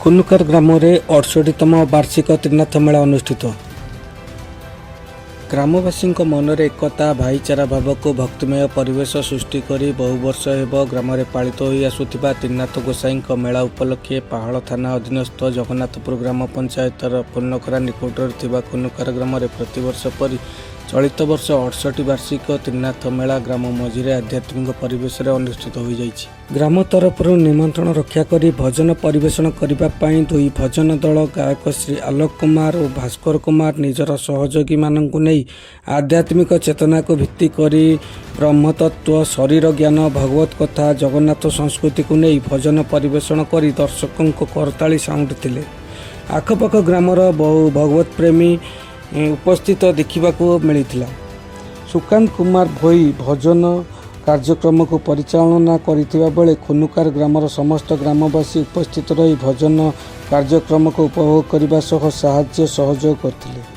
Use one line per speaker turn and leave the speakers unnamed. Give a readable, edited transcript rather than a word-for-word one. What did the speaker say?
खुनुकार ग्राम में 68तम वार्षिक त्रिनाथ मेला अनुष्ठित। ग्रामवासी मनरे एकता भाईचारा भाव को भक्तिमय परिवेश सृष्टि करी बहु वर्ष हेब ग्राम में पालित हो आसुथिबा त्रिनाथ गोसाई मेला उपलक्षे पहाड़ थाना अधीनस्थ जगन्नाथपुर ग्राम पंचायतर पूर्णखरा निकटर थिबा खुनुकार ग्राम में प्रतिवर्ष परी चलित वर्ष 68 वार्षिक त्रिनाथ मेला ग्राम मझिरे आध्यात्मिक परिवेश अनुष्ठित हो जाइछि। ग्राम तरफ निमंत्रण रक्षा करी भजन परिवेषण करने दुई भजन दल गायक श्री आलोक कुमार और भास्कर कुमार निजर सहयोगी मानू नहीं आध्यात्मिक चेतना को भित्ति करी ब्रह्मतत्व शरीर ज्ञान भगवत कथा जगन्नाथ संस्कृति को नहीं भजन परिवेषण करी दर्शकों को करताली साउंड थिले। आखपाख ग्रामर बहु भगवत प्रेमी उपस्थित देखा मिलता। सुकांत कुमार भोई भजन कार्यक्रम को परिचालना करथिबा बेले खुनुकार ग्रामर समस्त ग्रामवासी उपस्थित रही भजन कार्यक्रम को उपभोग करने सह साहाय्य सहयोग करथिले।